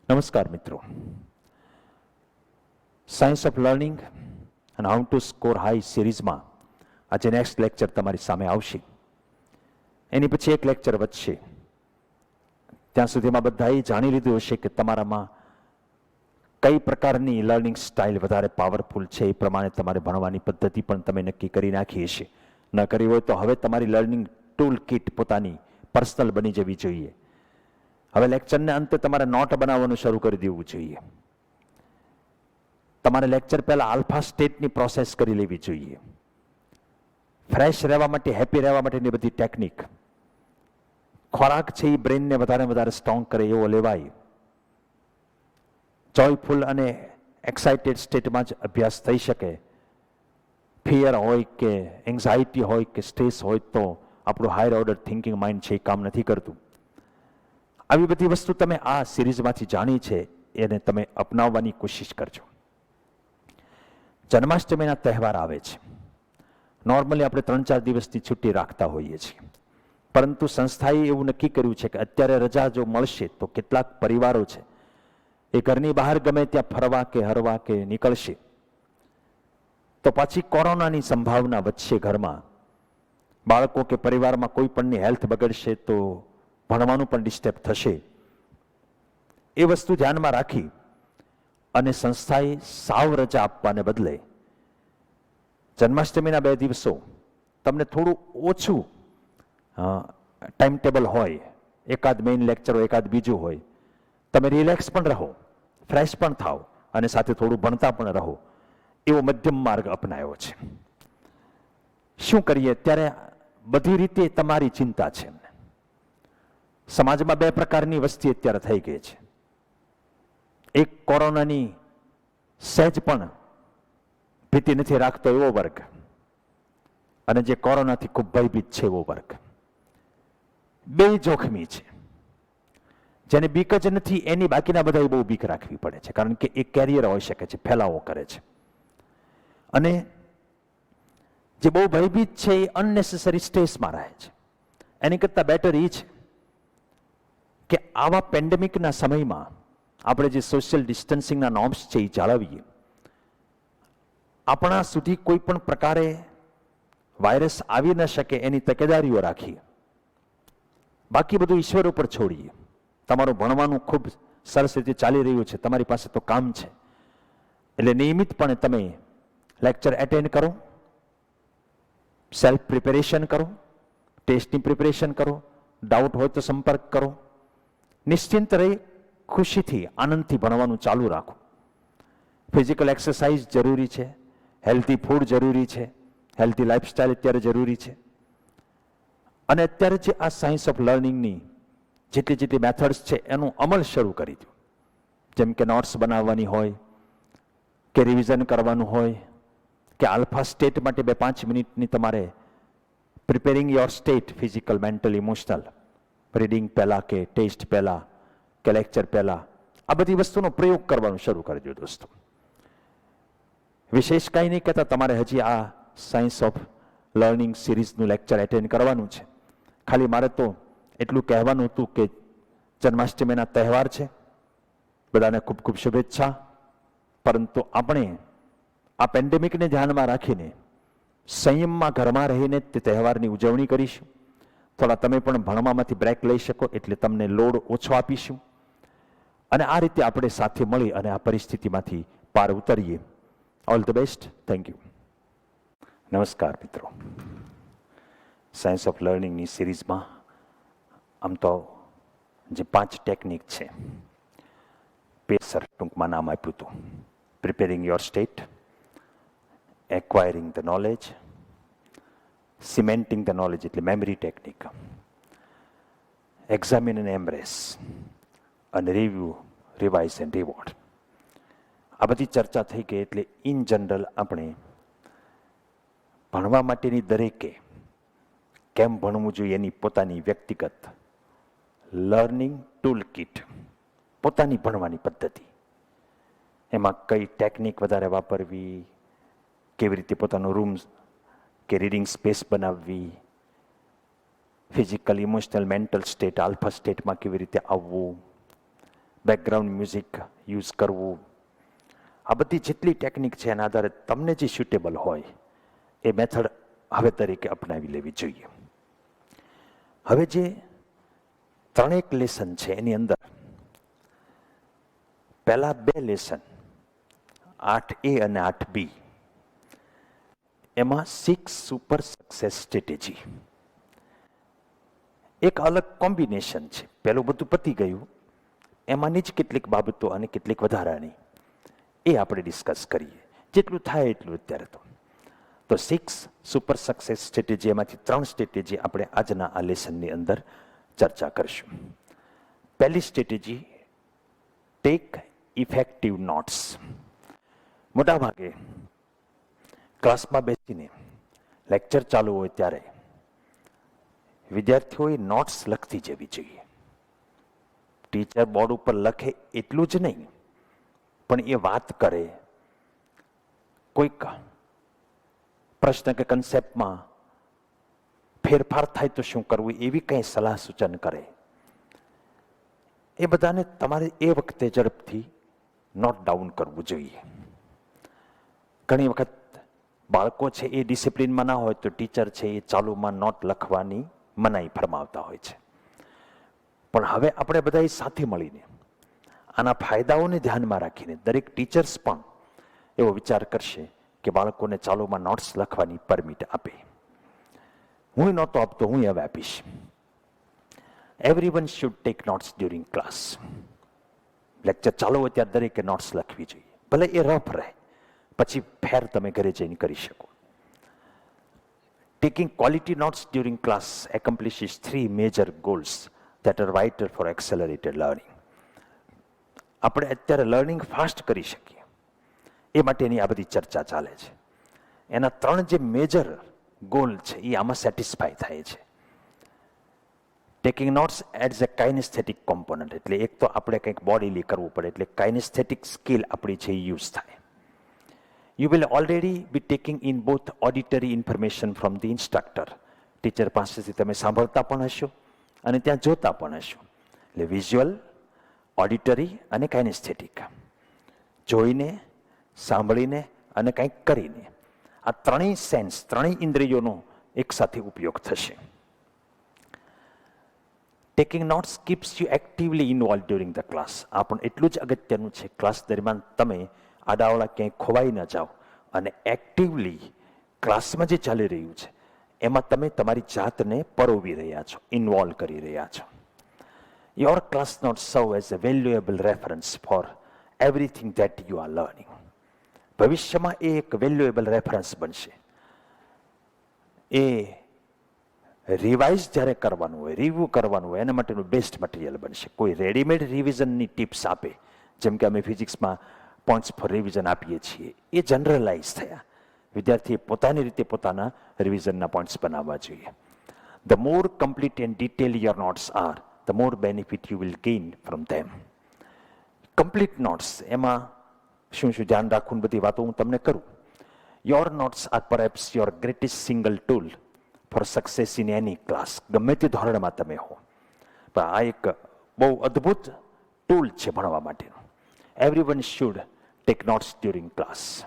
નમસ્કાર મિત્રો. Science of learning અને હાઉ ટુ સ્કોર હાઈ સિરીઝમાં આજે નેક્સ્ટ લેક્ચર તમારી સામે આવશે. એની પછી એક લેક્ચર વધશે. ત્યાં સુધીમાં બધાએ જાણી લીધું હશે કે તમારામાં કઈ પ્રકારની લર્નિંગ સ્ટાઇલ વધારે પાવરફુલ છે. એ પ્રમાણે તમારે ભણવાની પદ્ધતિ પણ તમે નક્કી કરી નાખી હશે. ન કરી હોય તો હવે તમારી લર્નિંગ ટૂલ કિટ પોતાની પર્સનલ બની જવી જોઈએ. હવે લેક્ચરને અંતે તમારે નોટ બનાવવાનું શરૂ કરી દેવું જોઈએ. તમારે લેક્ચર પહેલા આલ્ફા સ્ટેટની પ્રોસેસ કરી લેવી જોઈએ. ફ્રેશ રહેવા માટે, હેપી રહેવા માટેની બધી ટેકનિક. ખોરાક છે એ બ્રેનને વધારે સ્ટ્રોંગ કરે એવો લેવાય. જોયફુલ અને એક્સાઇટેડ સ્ટેટમાં જ અભ્યાસ થઈ શકે. ફિયર હોય કે એન્ઝાયટી હોય કે સ્ટ્રેસ હોય તો આપણું હાયર ઓર્ડર થિંકિંગ માઇન્ડ છે એ કામ નથી કરતું. આવી બધી વસ્તુ તમે આ સિરીઝમાંથી જાણી છે, એને તમે અપનાવવાની કોશિશ કરજો. જન્માષ્ટમીના તહેવાર આવે છે. નોર્મલી આપણે 3-4 દિવસની છુટ્ટી રાખતા હોઈએ છીએ, પરંતુ સંસ્થાએ એવું નક્કી કર્યું છે કે અત્યારે રજા જો મળશે તો કેટલાક પરિવારો છે એ ઘરની બહાર ગમે ત્યાં ફરવા કે હરવા કે નીકળશે. તો પછી કોરોનાની સંભાવના વધશે. ઘરમાં બાળકો કે પરિવારમાં કોઈ પણની હેલ્થ બગડશે તો ભણવાનું પણ ડિસ્ટર્બ થશે. એ વસ્તુ ધ્યાનમાં રાખી અને સંસ્થાએ સાવ રજા આપવાને બદલે જન્માષ્ટમીના 2 દિવસો તમને થોડું ઓછું ટાઈમ ટેબલ હોય, એકાદ મેઇન લેક્ચર હોય, એકાદ બીજું હોય, તમે રિલેક્સ પણ રહો, ફ્રેશ પણ થાવ અને સાથે થોડું ભણતા પણ રહો, એવો મધ્યમ માર્ગ અપનાવ્યો છે. શું કરીએ? ત્યારે બધી રીતે તમારી ચિંતા છે. સમાજમાં 2 પ્રકારની વસ્તી અત્યારે થઈ ગઈ છે. એક કોરોનાની સહેજ પણ ભીતિ નથી રાખતો એવો વર્ગ, અને જે કોરોનાથી ખૂબ ભયભીત છે એવો વર્ગ. 2 જોખમી છે. જેને બીક જ નથી એની બાકીના બધાએ બહુ બીક રાખવી પડે છે, કારણ કે એ કેરિયર હોઈ શકે છે, ફેલાવો કરે છે. અને જે બહુ ભયભીત છે એ અનનેસેસરી સ્ટ્રેસમાં રહે છે. એની કરતાં બેટર એ છે કે આવા પેન્ડેમિકના સમયમાં આપણે જે સોશિયલ ડિસ્ટન્સિંગના નોર્મ્સ છે એ જાળવીએ. આપણા સુધી કોઈ પણ પ્રકારે વાયરસ આવી ન શકે એની તકેદારીઓ રાખીએ. બાકી બધું ઈશ્વર ઉપર છોડીએ. તમારું ભણવાનું ખૂબ સરસ રીતે ચાલી રહ્યું છે, તમારી પાસે તો કામ છે, એટલે નિયમિતપણે તમે લેક્ચર એટેન્ડ કરો, સેલ્ફ પ્રિપેરેશન કરો, ટેસ્ટની પ્રિપેરેશન કરો, ડાઉટ હોય તો સંપર્ક કરો. નિશ્ચિંત રહી ખુશીથી આનંદથી ભણવાનું ચાલુ રાખો. ફિઝિકલ એક્સરસાઇઝ જરૂરી છે, હેલ્ધી ફૂડ જરૂરી છે, હેલ્ધી લાઈફસ્ટાઈલ અત્યારે જરૂરી છે. અને અત્યારે જે આ સાયન્સ ઓફ લર્નિંગની જેટલી મેથડ્સ છે એનું અમલ શરૂ કરી દો. જેમ કે નોટ્સ બનાવવાની હોય, કે રિવિઝન કરવાનું હોય, કે આલ્ફા સ્ટેટ માટે 2-5 મિનિટની તમારે preparing your state, physical, mental, emotional, reading પહેલાં કે ટેસ્ટ પહેલાં કે લેક્ચર પહેલાં, આ બધી વસ્તુનો પ્રયોગ કરવાનું શરૂ કરી દો દોસ્તો. વિશેષ કાંઈ નહીં કહેતા, તમારે હજી આ સાયન્સ ઓફ લર્નિંગ સિરીઝનું લેક્ચર એટેન્ડ કરવાનું છે. ખાલી મારે તો એટલું કહેવાનું હતું કે જન્માષ્ટમીના તહેવાર છે, બધાને ખૂબ ખૂબ શુભેચ્છા. પરંતુ આપણે આ પેન્ડેમિકને ધ્યાનમાં રાખીને સંયમમાં ઘરમાં રહીને તે તહેવારની ઉજવણી કરીશું. થોડા તમે પણ ભણવામાંથી બ્રેક લઈ શકો એટલે તમને લોડ ઓછો આપીશું, અને આ રીતે આપણે સાથે મળી અને આ પરિસ્થિતિમાંથી પાર ઉતરીએ. All the best. Thank you. નમસ્કાર મિત્રો. સાયન્સ ઓફ લર્નિંગની સિરીઝમાં આમ તો જે 5 ટેકનિક છે, પેસર ટૂંકમાં નામ આપ્યું હતું. Preparing your state, acquiring the knowledge, cementing the knowledge એટલે memory technique, examine and embrace, અને રિવ્યુ, રિવાઇઝ એન્ડ રિવોર્ડ. આ બધી ચર્ચા થઈ ગઈ એટલે ઇન જનરલ આપણે ભણવા માટેની દરેકે કેમ ભણવું જોઈએ એની પોતાની વ્યક્તિગત લર્નિંગ ટૂલ કિટ, પોતાની ભણવાની પદ્ધતિ, એમાં કઈ ટેકનિક વધારે વાપરવી, કેવી રીતે પોતાનો રૂમ કે રીડિંગ સ્પેસ બનાવવી, physical, emotional, mental state, alpha સ્ટેટમાં કેવી રીતે આવવું, બેકગ્રાઉન્ડ મ્યુઝિક યુઝ કરવું, આ બધી જેટલી ટેકનિક છે એના આધારે તમને જે સ્યુટેબલ હોય એ મેથડ હવે તરીકે અપનાવી લેવી જોઈએ. હવે જે ત્રણેક લેસન છે એની અંદર પહેલા 2 લેસન 8A અને 8B, એમાં 6 સુપર સક્સેસ સ્ટ્રેટેજી, એક અલગ કોમ્બિનેશન છે. પહેલું બધું પતી ગયું, એમાંની જ કેટલીક બાબતો અને કેટલીક વધારાની એ આપણે ડિસ્કસ કરીએ, જેટલું થાય એટલું અત્યારે. તો 6 સુપર સક્સેસ સ્ટ્રેટેજી, એમાંથી 3 સ્ટ્રેટેજી આપણે આજના આ લેસનની અંદર ચર્ચા કરીશું. પહેલી સ્ટ્રેટેજી, ટેક ઇફેક્ટિવ નોટ્સ. મોટાભાગે ક્લાસમાં બેસીને લેક્ચર ચાલુ હોય ત્યારે વિદ્યાર્થીઓએ નોટ્સ લખતી જવી જોઈએ. ટીચર બોર્ડ ઉપર લખે એટલું જ નહીં, પણ એ વાત કરે, કોઈક પ્રશ્ન કે કન્સેપ્ટમાં ફેરફાર થાય તો શું કરવું, એવી કંઈ સલાહ સૂચન કરે, એ બધાને તમારે એ વખતે ઝડપથી નોટ ડાઉન કરવું જોઈએ. ઘણી વખત બાળકો છે એ ડિસિપ્લિનમાં ના હોય તો ટીચર છે એ ચાલુમાં નોટ લખવાની મનાઈ ફરમાવતા હોય છે. પણ હવે આપણે બધા સાથે મળીને આના ફાયદાઓને ધ્યાનમાં રાખીને દરેક ટીચર્સ પણ એવો વિચાર કરશે કે બાળકોને ચાલુમાં નોટ્સ લખવાની પરમિટ આપે. હું નહોતો આપતો, હું હવે આપીશ. Everyone should take notes during class. Lecture ચાલુ હોય ત્યારે દરેકે નોટ્સ લખવી જોઈએ, ભલે એ રફ રહે, પછી ફેર તમે ઘરે જઈને કરી શકો. Taking quality notes during class accomplishes 3 major goals that are vital for accelerated learning. આપણે અત્યારે લર્નિંગ ફાસ્ટ કરી શકીએ એ માટેની આ બધી ચર્ચા ચાલે છે. એના 3 જે મેજર ગોલ છે એ આમાં સેટિસ્ફાય થાય છે. ટેકિંગ નોટ્સ એડ્સ અ કાઇનેસ્થેટિક કોમ્પોનન્ટ, એટલે એક તો આપણે કંઈક બોડીલી કરવું પડે, એટલે કાઇનેસ્થેટિક સ્કિલ આપણી છે એ યુઝ થાય. You will already be taking in both auditory information from the instructor. Teacher પાસેથી તમે સાંભળતા પણ હશો અને ત્યાં જોતા પણ હશો. એટલે વિઝ્યુઅલ, ઓડિટરી અને કાઇનેસ્થેટિક, જોઈને, સાંભળીને અને કંઈક કરીને, આ ત્રણેય સેન્સ, ત્રણેય ઇન્દ્રિયોનો એકસાથે ઉપયોગ થશે. Taking notes keeps you actively involve during the class. આ પણ એટલું જ અગત્યનું છે. ક્લાસ દરમિયાન તમે આડાવડા ક્યાંય ખોવાઈ ન જાઓ અને એક્ટિવલી ક્લાસમાં જે ચાલી રહ્યું છે એમાં તમે તમારી જાતને પરોવી રહ્યા છો, ઇન્વોલ્વ કરી રહ્યા છો. યોર ક્લાસ નોટ સર્વ as a valuable reference for everything that you are learning. ભવિષ્યમાં એ એક વેલ્યુએબલ રેફરન્સ બનશે. એ રિવાઇઝ જ્યારે કરવાનું હોય, રિવ્યૂ કરવાનું હોય, એના માટેનું બેસ્ટ મટીરિયલ બનશે. કોઈ રેડીમેડ રિવિઝનની ટિપ્સ આપે, જેમ કે અમે ફિઝિક્સમાં પોઈન્ટ્સ ફોર રિવિઝન આપીએ છીએ, એ જનરલાઇઝ થયા. વિદ્યાર્થીએ પોતાની રીતે પોતાના રિવિઝનના પોઈન્ટ્સ બનાવવા જોઈએ. The more complete and detail your notes are, the more benefit you will gain from them. Complete notes, એમાં શું શું ધ્યાન રાખવું, બધી વાતો હું તમને કરું. Your notes are perhaps your greatest single tool for success in any class. ગમે તે ધોરણમાં તમે હો, પણ આ એક બહુ અદ્ભુત ટૂલ છે ભણવા માટેનું. Everyone should take notes during class.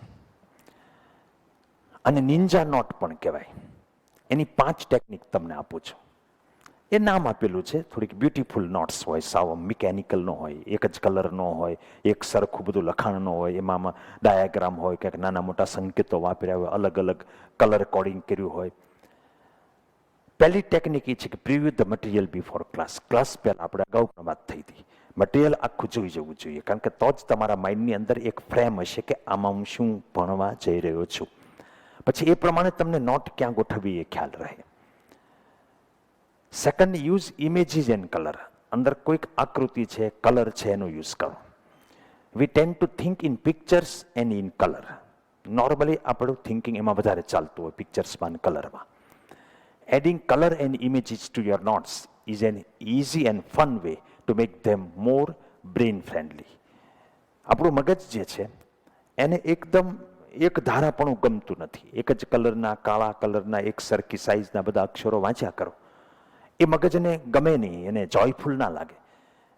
અને નિંજા નોટ પણ કહેવાય. એની 5 ટેકનિક તમને આપું છું. એ નામ આપેલું છે, થોડીક બ્યુટીફુલ નોટ્સ હોય, સાવ મિકેનિકલ ન હોય, એક જ કલર ન હોય, એક સરખું બધું લખાણ ન હોય, એમાં ડાયાગ્રામ હોય, ક્યાંક નાના મોટા સંકેતો વાપર્યા હોય, અલગ અલગ કલર કોડિંગ કર્યું હોય. પહેલી ટેકનિક એ છે કે preview the material before class. Class પહેલાં આપણે અગાઉ પણ વાત થઈ હતી, મટીરિયલ આખું જોઈ જવું જોઈએ, કારણ કે તો જ તમારા માઇન્ડની અંદર એક ફ્રેમ હશે કે આમાં હું શું ભણવા જઈ રહ્યો છું. પછી એ પ્રમાણે તમને નોટ ક્યાં ગોઠવવી એ ખ્યાલ રહે. Second, use images and colour. અંદર કોઈક આકૃતિ છે, કલર છે, એનો યુઝ કરો. We tend to think in pictures and in colour. Normally આપણું થિંકિંગ એમાં વધારે ચાલતું હોય, પિક્ચર્સમાં અને કલરમાં. Adding color and images to your notes is an easy and fun way to make them more brain friendly. આપણું મગજ જે છે એને એકદમ એક ધારાપણું ગમતું નથી. એક જ કલરના, કાળા કલરના, એક સરખી સાઇઝના બધા અક્ષરો વાંચ્યા કરો, એ મગજને ગમે નહીં, એને જોયફુલ ના લાગે.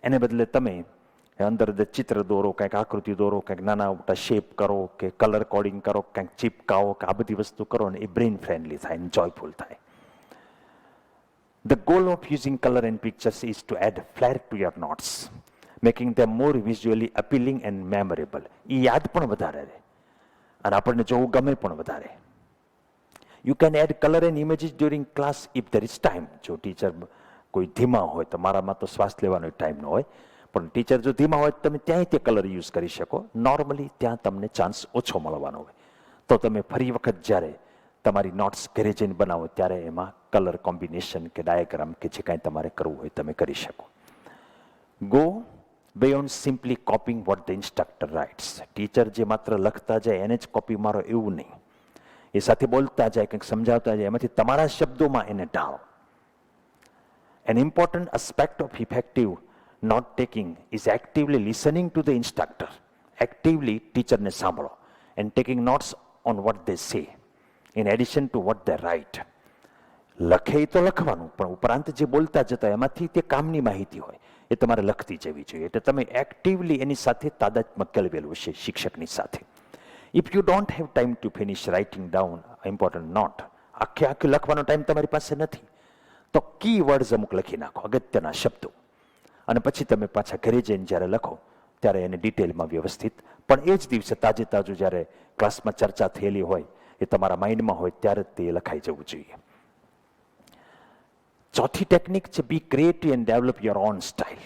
એને બદલે તમે અંદર ચિત્ર દોરો, કંઈક આકૃતિ દોરો, કંઈક નાના મોટા શેપ કરો, કે કલર કોડિંગ કરો, કંઈક ચીપકાવો, કે આ બધી વસ્તુ કરો ને એ બ્રેઇન ફ્રેન્ડલી થાય, એન્જોયફુલ થાય. The goal of using color and pictures is to add flair to your notes, making them more visually appealing and memorable. એ યાદ પણ વધારે રહે અને આપણને જોવું ગમે પણ વધારે. You can add color and images during class if there is time. જો ટીચર કોઈ ધીમા હોય, તો મારામાં તો શ્વાસ લેવાનો ટાઈમ ન હોય, પણ ટીચર જો ધીમા હોય તો તમે ત્યાંય તે કલર યુઝ કરી શકો. નોર્મલી ત્યાં તમને ચાન્સ ઓછો મળવાનો હોય, તો તમે ફરી વખત જ્યારે તમારી નોટ્સ ઘરે જઈને બનાવો ત્યારે એમાં કલર કોમ્બિનેશન કે ડાયાગ્રામ કે જે કાંઈ તમારે કરવું હોય તમે કરી શકો. Go beyond simply copying what the instructor writes. Teacher જે માત્ર લખતા જાય એને જ કોપી મારો એવું નહીં, એ સાથે બોલતા જાય, કંઈક સમજાવતા જાય, એમાંથી તમારા શબ્દોમાં એને ઢાળો. An important aspect of effective note taking is actively listening to the instructor. Actively ટીચરને સાંભળો and taking notes on what they say in addition to what they write. લખે તો લખવાનું, પણ ઉપરાંત જે બોલતા જતા એમાંથી તે કામની માહિતી હોય એ તમારે લખતી જવી જોઈએ. એટલે તમે એક્ટિવલી એની સાથે તાદાત્મ્ય કેળવેલું છે શિક્ષકની સાથે. If you don't have time to finish writing down important note, આખે લખવાનો ટાઈમ તમારી પાસે નથી, તો કી વર્ડ્સ અમુક લખી નાખો, અગત્યના શબ્દો, અને પછી તમે પાછા ઘરે જઈને જ્યારે લખો ત્યારે એને ડિટેલમાં વ્યવસ્થિત, પણ એ જ દિવસે તાજે તાજું જ્યારે ક્લાસમાં ચર્ચા થયેલી હોય એ તમારા માઇન્ડમાં હોય ત્યારે તે લખાઈ જવું જોઈએ. ચોથી ટેકનિક છે be creative and develop your own style.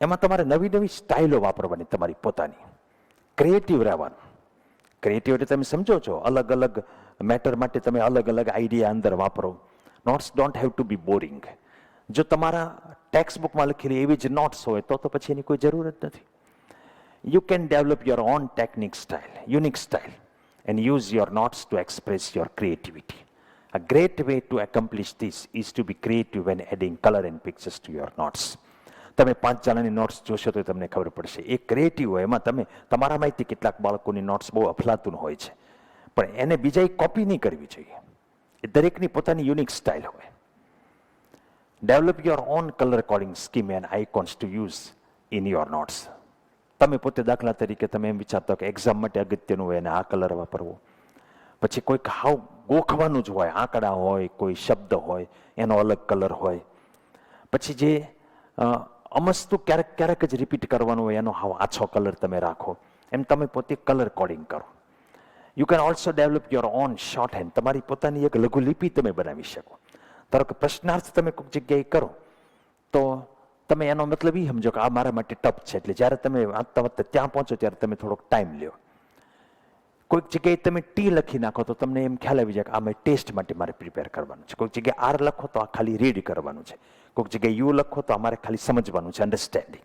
એમાં તમારે નવી નવી સ્ટાઇલો વાપરવાની, તમારી પોતાની. ક્રિએટિવ રહેવાનું. ક્રિએટિવ એટલે તમે સમજો છો, અલગ અલગ મેટર માટે તમે અલગ અલગ આઈડિયા અંદર વાપરો. Notes don't have to be boring. જો તમારા ટેક્સ્ટ બુકમાં લખેલી એવી જ નોટ્સ હોય તો પછી એની કોઈ જરૂર જ નથી. You can develop your on technique style, unique style, and use your notes to express your creativity. A great way to accomplish this is to be creative when adding color and pictures to your notes. તમે 5 જણાની notes જોશો તો તમને ખબર પડશે એ creative હોય. એમાં તમે તમારામાંથી કેટલાક બાળકોની નોટ્સ બહુ અફલાતુન હોય છે, પણ એને બીજાએ કોપી નહીં કરવી જોઈએ. એ દરેકની પોતાની યુનિક સ્ટાઇલ હોય. Develop your on colour coding scheme and icons to use in your notes. તમે પોતે દાખલા તરીકે તમે એમ વિચારતા કે એક્ઝામ માટે અગત્યનું હોય અને આ કલર વાપરવો, પછી કોઈક હાવ ગોખવાનું જ હોય, આંકડા હોય, કોઈ શબ્દ હોય એનો અલગ કલર હોય, પછી જે અમસ્તું ક્યારેક ક્યારેક જ રિપીટ કરવાનું હોય એનો હાવ આછો કલર તમે રાખો. એમ તમે પોતે કલર કોડિંગ કરો. You can also develop your on short hand. તમારી પોતાની એક લઘુલિપિ તમે બનાવી શકો. ધારો કે પ્રશ્નાર્થ તમે કોઈક જગ્યાએ કરો તો તમે એનો મતલબ એ સમજો કે આ મારા માટે ટફ છે, એટલે જ્યારે તમે વાંચતા વાંચતા ત્યાં પહોંચો ત્યારે તમે થોડોક ટાઈમ લ્યો. કોઈક જગ્યાએ તમે ટી લખી નાખો તો તમને એમ ખ્યાલ આવી જાય કે આ મેં ટેસ્ટ માટે મારે પ્રિપેર કરવાનું છે. કોઈક જગ્યાએ આર લખો તો આ ખાલી રીડ કરવાનું છે. કોઈક જગ્યાએ યુ લખો તો અમારે ખાલી સમજવાનું છે, અન્ડરસ્ટેન્ડિંગ.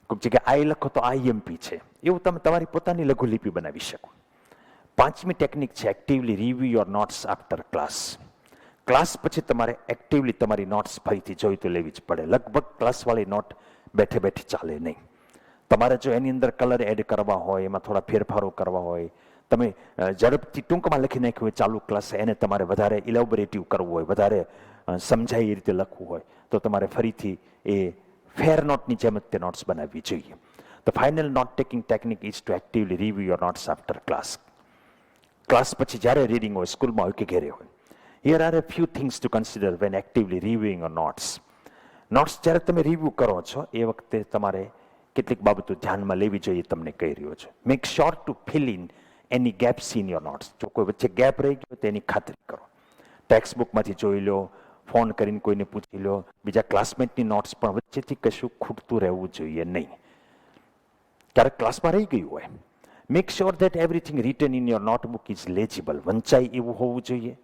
કોઈક જગ્યાએ આઈ લખો તો આઈએમપી છે. એવું તમે તમારી પોતાની લઘુલિપિ બનાવી શકો. 5મી ટેકનિક છે actively review your notes after class. Class પછી તમારે એક્ટિવલી તમારી નોટ્સ ફરીથી જોઈ તો લેવી જ પડે. લગભગ ક્લાસવાળી નોટ બેઠે બેઠે ચાલે નહીં. તમારે જો એની અંદર કલર એડ કરવા હોય, એમાં થોડા ફેરફારો કરવા હોય, તમે ઝડપથી ટૂંકમાં લખી નાખ્યું હોય ચાલુ ક્લાસ, એને તમારે વધારે ઇલેબોરેટિવ કરવું હોય, વધારે સમજાય એ રીતે લખવું હોય, તો તમારે ફરીથી એ ફેર નોટની જેમ જ તે નોટ્સ બનાવવી જોઈએ. The final note taking technique is to actively review your notes after class. Class પછી જ્યારે રીડિંગ હોય, સ્કૂલમાં હોય કે ઘરે હોય. Here are a few things to consider when actively reviewing your notes. Notes જ્યારે તમે રિવ્યૂ કરો છો એ વખતે તમારે કેટલીક બાબતો ધ્યાનમાં લેવી જોઈએ, તમને કહી રહ્યો છું. Make sure to fill in any gaps in your notes. જો કોઈ વચ્ચે ગેપ રહી ગયો તેની ખાતરી કરો. ટેક્સ્ટ બુકમાંથી જોઈ લો, ફોન કરીને કોઈને પૂછી લો, બીજા ક્લાસમેટની નોટ્સ પણ વચ્ચેથી કશું ખૂટતું રહેવું જોઈએ નહીં. ક્યારેક ક્લાસમાં રહી ગયું હોય. Make sure that everything written in your notebook is legible. વંચાય એવું હોવું જોઈએ,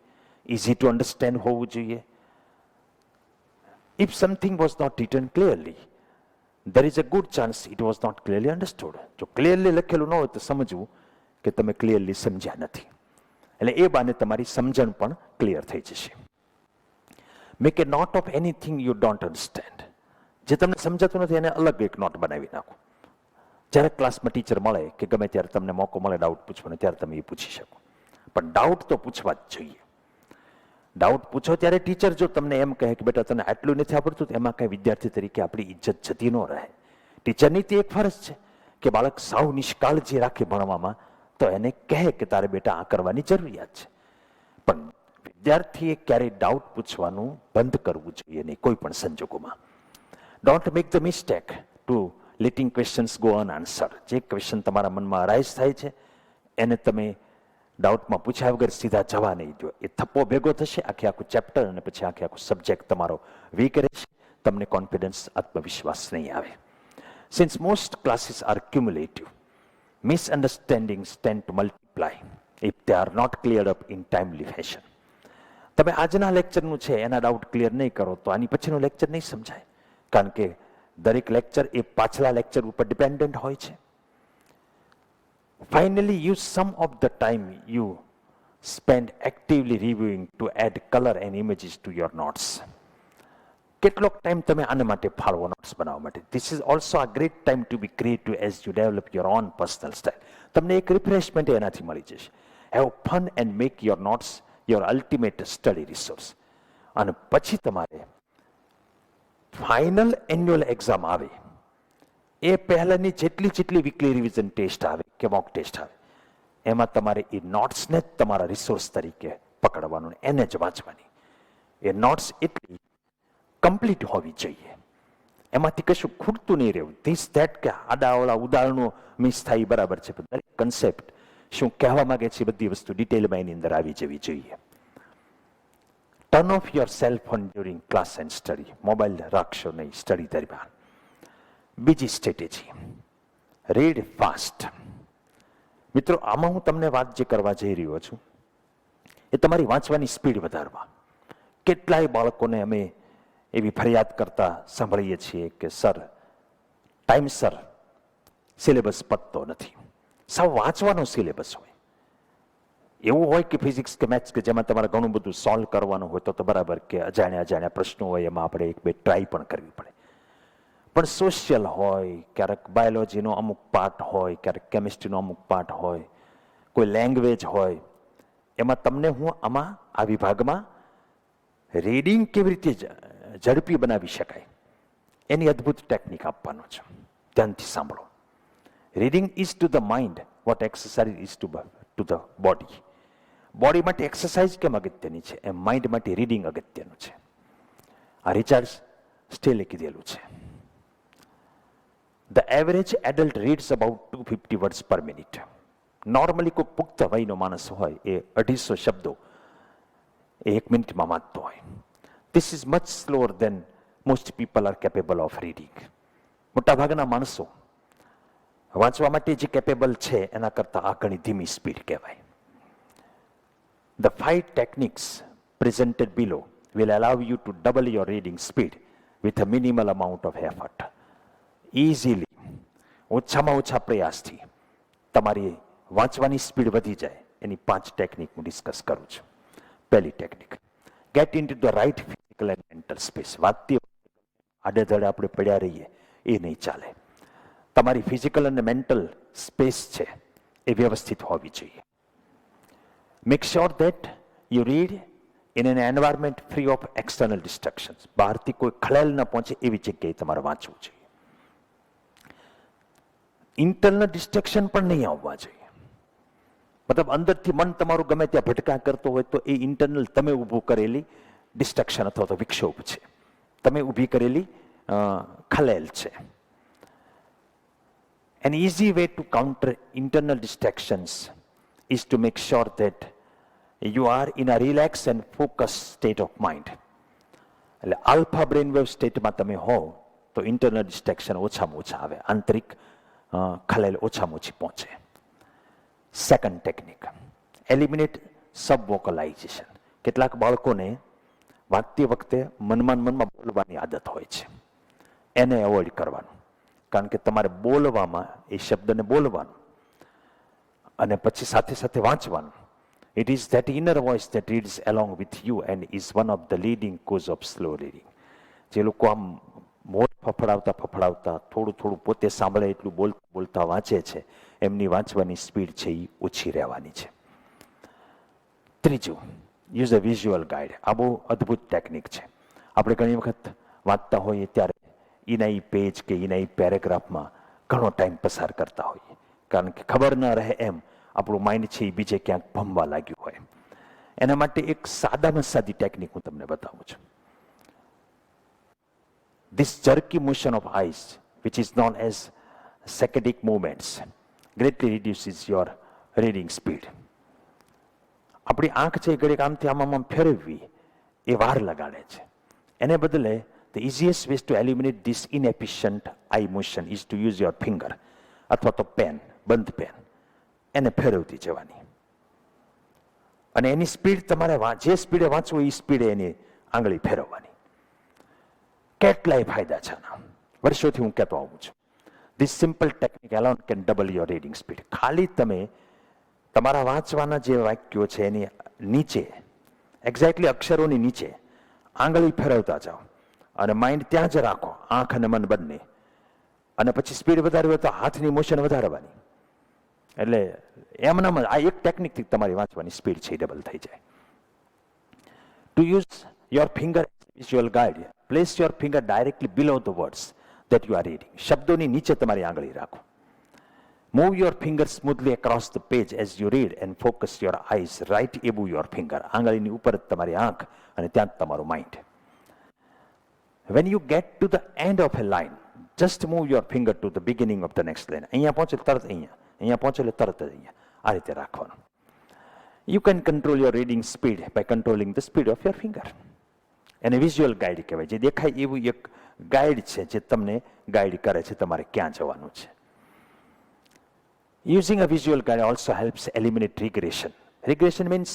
easy to understand હોવું જોઈએ. If something was not written clearly, there is a good chance it was not clearly understood. જો ક્લિયરલી લખેલું ન હોય તો સમજવું કે તમે ક્લિયરલી સમજ્યા નથી. એટલે એ બાને તમારી સમજણ પણ ક્લિયર થઈ જશે. Make a note of anything you don't understand. જે તમને સમજાતું નથી એને અલગ એક નોટ બનાવી નાખો. જ્યારે ક્લાસમાં ટીચર મળે કે ગમે ત્યારે તમને મોકો મળે ડાઉટ પૂછવાનો, ત્યારે તમે એ પૂછી શકો. પણ ડાઉટ તો પૂછવા જ જોઈએ. ડાઉટ પૂછો ત્યારે ટીચર જો તમને એમ કહે કે બેટા તને આટલું નથી આવડતું, તો એમાં કઈ વિદ્યાર્થી તરીકે આપણી ઇજ્જત જતી ન રહે. ટીચરની તે એક ફરજ છે કે બાળક સાવ નિષ્કાળજી રાખે ભણવામાં તો એને કહે કે તારે બેટા આ કરવાની જરૂરિયાત છે. પણ વિદ્યાર્થીએ ક્યારેય ડાઉટ પૂછવાનું બંધ કરવું જોઈએ નહીં કોઈ પણ સંજોગોમાં. Don't make the mistake to letting questions go unanswered. જે ક્વેશ્ચન તમારા મનમાં અરાઇઝ થાય છે એને તમે ડાઉટમાં પૂછ્યા વગર સીધા જવા નહીં દો. એ થપ્પો ભેગો થશે, આખે આખું ચેપ્ટર અને પછી આખે આખું સબ્જેક્ટ તમારો વીક રહેશે, તમને કોન્ફિડન્સ, આત્મવિશ્વાસ નહીં આવે. Since most classes are cumulative, misunderstandings tend to multiply if they are not cleared up in timely fashion. તમે આજના લેક્ચરનું છે એના ડાઉટ ક્લિયર નહીં કરો તો આની પછીનું લેક્ચર નહીં સમજાય, કારણ કે દરેક લેક્ચર એ પાછલા લેક્ચર ઉપર ડિપેન્ડન્ટ હોય છે. Finally, use some of the time you spend actively reviewing to add color and images to your notes. કેટલોક ટાઈમ તમે આના માટે ફાળવો નોટ્સ બનાવવા માટે. This is also a great time to be creative as you develop your own personal style. તમને એક refreshment એનાથી મળી જશે. Have fun and make your notes your ultimate study resource. અને પછી તમારે ફાઇનલ એન્યુઅલ એક્ઝામ આવે એ પહેલાંની જેટલી વીકલી રિવિઝન ટેસ્ટ આવે કે મોક ટેસ્ટ આવે એમાં તમારે એ નોટ્સને જ તમારા રિસોર્સ તરીકે પકડવાનું, એને જ વાંચવાની. એ નોટ્સ એટલી કમ્પ્લીટ હોવી જોઈએ, એમાંથી કશું ખૂટતું નહીં રહેવું. ધીસ ધેટ કે આડાવાળા ઉદાહરણો મિસ થાય બરાબર છે, પણ દરેક કન્સેપ્ટ શું કહેવા માંગે છે બધી વસ્તુ ડિટેલમાં એની અંદર આવી જવી જોઈએ. Turn off your cell phone during class and study. Mobile રાખશો નહીં સ્ટડી દરમિયાન. બીજી સ્ટ્રેટેજી, રીડ ફાસ્ટ. મિત્રો, આમાં હું તમને વાત જે કરવા જઈ રહ્યો છું એ તમારી વાંચવાની સ્પીડ વધારવા. કેટલાય બાળકોને અમે એવી ફરિયાદ કરતા સાંભળીએ છીએ કે સર ટાઈમસર સિલેબસ પતતો નથી. સાવ વાંચવાનો સિલેબસ હોય, એવું હોય કે ફિઝિક્સ કે મેથ્સ કે જેમાં તમારે ઘણું બધું સોલ્વ કરવાનું હોય તો બરાબર, કે અજાણ્યા પ્રશ્નો હોય એમાં આપણે એક બે ટ્રાય પણ કરવી પડે. પણ સોશિયલ હોય, ક્યારેક બાયોલોજીનો અમુક પાર્ટ હોય, ક્યારેક કેમિસ્ટ્રીનો અમુક પાર્ટ હોય, કોઈ લેંગ્વેજ હોય, એમાં તમને હું આમાં આ વિભાગમાં રીડિંગ કેવી રીતે ઝડપી બનાવી શકાય એની અદ્ભુત ટેકનિક આપવાનો છે. ધ્યાનથી સાંભળો. Reading is to the mind what exercise is to the body. Body માટે એક્સરસાઇઝ કેમ અગત્યની છે એમ માઇન્ડ માટે રીડિંગ અગત્યનું છે. આ રિચાર્ડ સ્ટેલે કીધેલું છે. The average adult reads about 250 words per minute. Normally કોઈ પુખ્ત વયનો માણસ હોય એ 250 શબ્દો એ 1 મિનિટમાં વાંચતો હોય. This is much slower than most people are capable of reading. મોટાભાગના માણસો વાંચવા માટે જે કેપેબલ છે એના કરતાં આ ઘણી ધીમી સ્પીડ કહેવાય. The 5 techniques presented below will allow you to double your reading speed with a minimal amount of effort. Easily, ઓછામાં ઓછા પ્રયાસથી તમારી વાંચવાની સ્પીડ વધી જાય એની 5 ટેકનિક હું ડિસ્કસ કરું છું. પહેલી technique, get into the right physical and mental space. વાંચતી આડેધડે આપણે પડ્યા રહીએ એ નહીં ચાલે. તમારી ફિઝિકલ અને મેન્ટલ સ્પેસ છે એ વ્યવસ્થિત હોવી જોઈએ. Make sure that you read in an environment free of external distractions. બહારથી કોઈ ખલેલ ન પહોંચે એવી જગ્યાએ તમારે વાંચવું જોઈએ. ઇન્ટરનલ ડિસ્ટ્રેક્શન પણ નહીં આવવા જોઈએ. મતલબ અંદરથી મન તમારું ગમે ત્યાં ભટકા કરતો હોય તો એ ઇન્ટરનલ તમે ઊભું કરેલી ડિસ્ટ્રેક્શન અથવા તો વિક્ષોભ છે, તમે ઊભી કરેલી ખલેલ છે. An easy way to counter internal distractions is to make sure that you are in a relaxed and focused state of mind. એટલે આલ્ફા બ્રેનવેવ સ્ટેટમાં તમે હો તો ઇન્ટરનલ ડિસ્ટ્રેક્શન ઓછામાં ઓછા આવે, આંતરિક ખલેલ ઓછામાં ઓછી પહોંચે. સેકન્ડ ટેકનિક, એલિમિનેટ સબ વોકલાઇઝેશન. કેટલાક બાળકોને વાંચતી વખતે મનમાં બોલવાની આદત હોય છે, એને એવોઇડ કરવાનું. કારણ કે તમારે બોલવામાં એ શબ્દને બોલવાનું અને પછી સાથે સાથે વાંચવાનું. It is that inner voice that reads along with you and is one of the leading cause of slow reading. જે લોકો આમ મોઢ ફફડાવતા થોડું પોતે સાંભળે એટલું બોલતા વાંચે છે એમની વાંચવાની સ્પીડ છે એ ઓછી રહેવાની છે. ત્રીજું, યુઝ અ વિઝ્યુઅલ ગાઈડ. આ બહુ અદ્ભુત ટેકનિક છે. આપણે ઘણી વખત વાંચતા હોઈએ ત્યારે એના એ પેજ કે એના એ પેરેગ્રાફમાં ઘણો ટાઈમ પસાર કરતા હોઈએ, કારણ કે ખબર ન રહે એમ આપણું માઇન્ડ છે એ બીજે ક્યાંક ભમવા લાગ્યું હોય. એના માટે એક સાદામાં સાદી ટેકનિક હું તમને બતાવું છું. This jerky motion of eyes, which is known as saccadic movements, greatly reduces your reading speed. આપણી આંખ છે ઘડીક આમથી આમ ફેરવવી એ વાર લગાડે છે. એને બદલે the easiest way to eliminate this inefficient eye motion is to use your finger અથવા તો પેન, બંધ પેન, એને ફેરવતી જવાની અને એની સ્પીડ તમારે જે સ્પીડે વાંચવું એ સ્પીડે એની આંગળી ફેરવવાની. કેટલાય ફાયદા છે આના, વર્ષોથી હું કહેતો આવું છું. This simple technique alone can double your reading speed. ખાલી તમે તમારા વાંચવાના જે વાક્યો છે એની નીચે, એક્ઝેક્ટલી અક્ષરોની નીચે આંગળી ફેરવતા જાઓ અને માઇન્ડ ત્યાં જ રાખો, આંખ અને મન બંને, અને પછી સ્પીડ વધારવી હોય તો હાથની મોશન વધારવાની. એટલે એમનામ આ એક ટેકનિકથી તમારી વાંચવાની સ્પીડ છે ડબલ થઈ જાય. To use your finger visual guide, place your finger directly below the words that you are reading. શબ્દોની નીચે તમારી આંગળી રાખો. Move your finger smoothly across the page as you read and focus your eyes right above your finger. આંગળીની ઉપર જ તમારી આંખ અને ત્યાં જ તમારું mind. When you get to the end of a line, just move your finger to the beginning of the next line. અહીંયા પહોંચે તરત અહીંયા પહોંચે એટલે તરત જ અહીંયા, આ રીતે રાખવાનું. You can control your reading speed by controlling the speed of your finger. એને વિઝ્યુઅલ ગાઈડ કહેવાય. જે દેખાય એવું એક ગાઈડ છે જે તમને ગાઈડ કરે છે તમારે ક્યાં જવાનું છે. Using a visual guide also helps eliminate regression. Regression means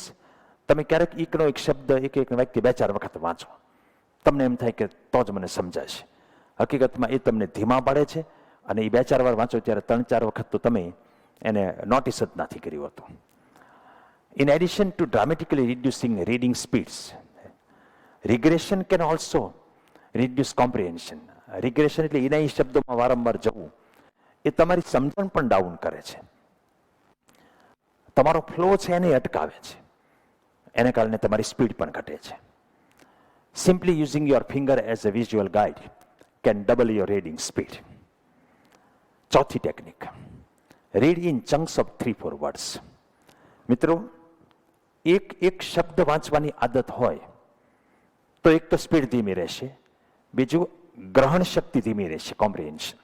તમે ક્યારેક એકનો એક શબ્દ, એક વાક્ય 2-4 વખત વાંચો, તમને એમ થાય કે તો જ મને સમજાશે. હકીકતમાં એ તમને ધીમા પાડે છે અને એ 2-4 વાર વાંચો ત્યારે 3-4 વખત તો તમે એને નોટિસ જ નથી કર્યું હતું. In addition to dramatically reducing reading speeds, regression can also reduce comprehension. Regression એટલે એના એ શબ્દોમાં વારંવાર જવું, એ તમારી સમજણ પણ ડાઉન કરે છે, તમારો ફ્લો છે એને અટકાવે છે, એને કારણે તમારી સ્પીડ પણ ઘટે છે. Simply using your finger as a visual guide can double your reading speed. ચોથી technique, read in chunks of 3-4 words. મિત્રો, એક શબ્દ વાંચવાની આદત હોય તો એક તો સ્પીડ ધીમી રહેશે, બીજું ગ્રહણ શક્તિ ધીમી રહેશે, કોમ્પ્રિહેન્શન.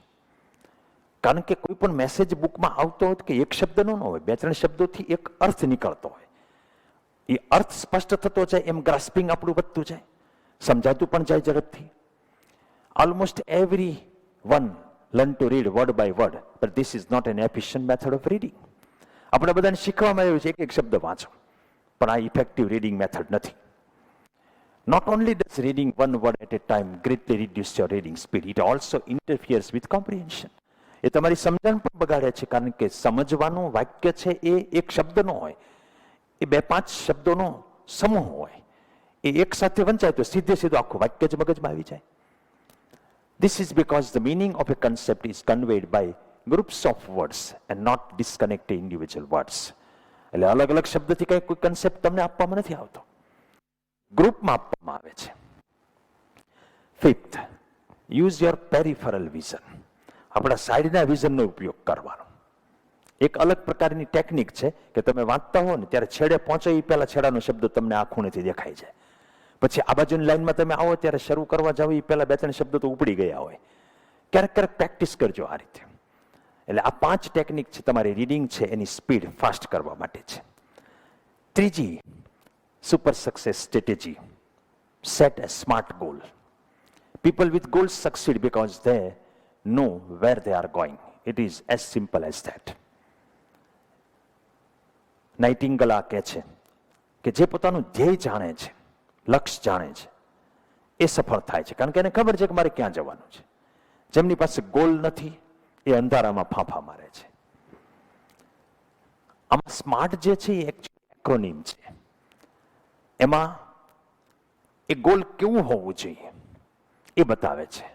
કારણ કે કોઈ પણ મેસેજ બુકમાં આવતો હોય કે એક શબ્દનો ન હોય, 2-3 શબ્દોથી એક અર્થ નીકળતો હોય. એ અર્થ સ્પષ્ટ થતો જાય એમ ગ્રાસ્પિંગ આપણું વધતું જાય, સમજાતું પણ જાય ઝડપથી. Almost everyone learn to read word by word, but this is not an efficient method of reading. આપણે બધાને શીખવામાં આવ્યું છે એક શબ્દ વાંચો, પણ આ ઇફેક્ટિવ રીડિંગ મેથડ નથી. Not only does reading one word at a time greatly reduce your reading speed, it also interferes with comprehension. એ તમારી સમજણ પણ બગાડે છે, કારણ કે સમજવાનું વાક્ય છે એ એક શબ્દનો હોય, એ 2-5 શબ્દોનો સમૂહ હોય, એ એક સાથે વંચાય તો સીધે સીધું આખું વાક્ય જ મગજમાં આવી જાય. This is because the meaning of a concept is conveyed by groups of words and not disconnected individual words. એટલે અલગ અલગ શબ્દથી કઈ કોઈ કન્સેપ્ટ તમને આપવામાં નથી આવતો, ગ્રુપમાં આપવામાં આવે છે. Fifth, use your peripheral vision. આપણા સાઈડના વિઝનનો ઉપયોગ કરવાનો. એક અલગ પ્રકારની ટેકનિક છે કે તમે વાંચતા હો ને ત્યારે છેડે પહોંચે એ પહેલા છેડાનો શબ્દ તમને આ ખૂણેથી દેખાઈ જાય, પછી આ બાજુની લાઈનમાં તમે આવો ત્યારે શરૂ કરવા જાવ એ પહેલા 2-3 શબ્દો તો ઉપડી ગયા હોય. ક્યારેક ક્યારેક પ્રેક્ટિસ કરજો આ રીતે. એટલે આ 5 ટેકનિક છે તમારી રીડિંગ છે એની સ્પીડ ફાસ્ટ કરવા માટે છે. ત્રીજી super success strategy, set a smart goal. People with goals succeed because they know where they are going. It is as simple as that. નાઇટિંગેલ કહે છે કે જે પોતાનું ધ્યેય જાણે છે, લક્ષ્ય જાણે છે, એ સફળ થાય છે, કારણ કે એને ખબર છે કે મારે ક્યાં જવાનું છે. જેમની પાસે ગોલ નથી એ અંધારામાં ફાંફા મારે છે. આમાં સ્માર્ટ જે છે એ એક્રોનિમ છે. એમાં એ ગોલ કેવું હોવું જોઈએ એ બતાવે છે.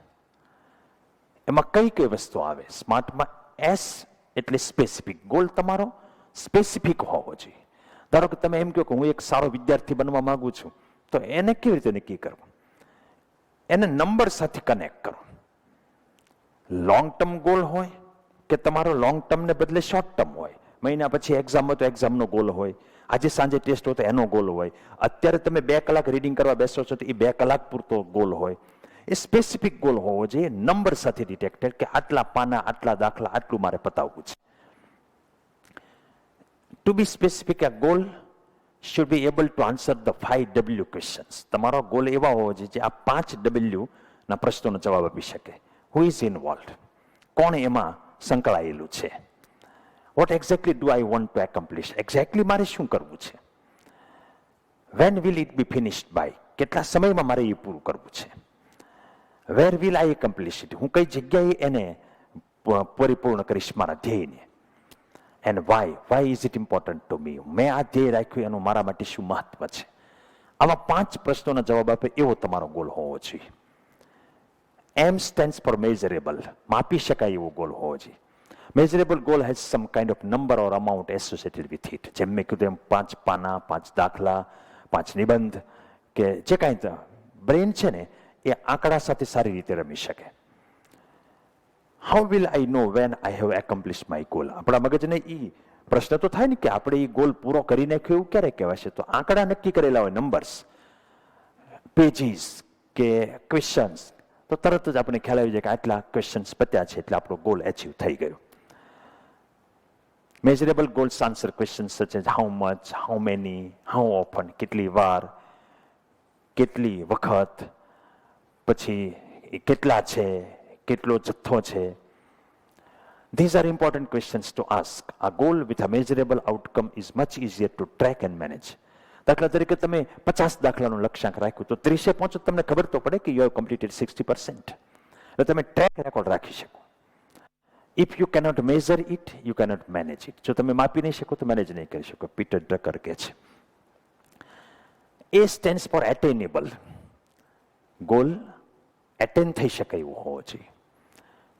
એમાં કઈ કઈ વસ્તુ આવે. સ્માર્ટમાં એસ એટલે સ્પેસિફિક. ગોલ તમારો સ્પેસિફિક હોવો જોઈએ. ધારો કે તમે એમ કહો કે હું એક સારો વિદ્યાર્થી બનવા માંગુ છું, તો એને કેવી રીતે નક્કી કરવું? એને નંબર સાથે કનેક્ટ કરો. લોંગ ટર્મ ગોલ હોય કે તમારો લોંગ ટર્મને બદલે શોર્ટ ટર્મ હોય. મહિના પછી એક્ઝામ હોય તો એક્ઝામનો ગોલ હોય, આજે સાંજે ટેસ્ટ હોય તો એનો ગોલ હોય, અત્યારે તમે 2 કલાક રીડિંગ કરવા બેસો છો તો એ 2 કલાક પૂરતો ગોલ હોય. એ સ્પેસિફિક ગોલ હોવો જોઈએ, નંબર સાથે ડિટેક્ટેડ, કે આટલા પાના, આટલા દાખલા, આટલું મારે પતાવવું છે. To be specific, a goal should be able to answer the 5W questions. તમારો ગોલ એવા હોવો જોઈએ જે આ 5W ના પ્રશ્નોનો જવાબ આપી શકે. Who is involved? કોણ એમાં સંકળાયેલું છે? What exactly do I want to accomplish? Exactly મારે શું કરવું છે? When will it be finished by? કેટલા સમયમાં મારે એ પૂરું કરવું છે? Where will I accomplish it? હું કઈ જગ્યાએ એને પરિપૂર્ણ કરીશ મારા ધ્યેયને? And why is it important to me? મેં આ ધ્યેય રાખ્યું એનું મારા માટે શું મહત્વ છે? આવા 5 પ્રશ્નોના જવાબ આપે એવો તમારો ગોલ હોવો જોઈએ. M stands for measurable, માપી શકાય એવો ગોલ હોવો જોઈએ. Measurable goal has some kind of number or amount associated with it. જેમ મેં કીધું એમ 5 પાના, 5 દાખલા, 5 નિબંધ, કે જે કાંઈ બ્રેન છે ને એ આંકડા સાથે સારી રીતે રમી શકે. How will I know when I have accomplished my goal? આપણા મગજને એ પ્રશ્ન તો થાય ને કે આપણે એ ગોલ પૂરો કરી નાખ્યો એવું ક્યારે કહેવાશે? તો આંકડા નક્કી કરેલા હોય, નંબર્સ, પેજીસ કે ક્વેશ્ચન્સ, તો તરત જ આપણે ખ્યાલ આવી જાય કે આટલા ક્વેશ્ચન્સ પત્યા છે એટલે આપણો ગોલ એચીવ થઈ ગયો. Measurable goals answer questions such as how much, how many, how often, કેટલી વાર, કેટલી વખત, પછી કેટલા છે, કેટલો જથ્થો છે. These are important questions to ask. A goal with a measurable outcome is much easier to track and manage. દાખલા તરીકે તમે 50 દાખલાનું લક્ષ્યાંક રાખ્યું તો 30 પહોંચો તમને ખબર તો પડે કે યુ હેવ કમ્પ્લીટેડ 60%. એટલે તમે ટ્રેક રેકોર્ડ રાખી શકો. If you cannot measure it, you cannot manage it. જો તમે માપી નહીં શકો તો મેનેજ નહીં કરી શકો. પીટર ડ્રકર કહે છે. A stands for attainable. Goal attain થઈ શકે એવું હોવો જોઈએ.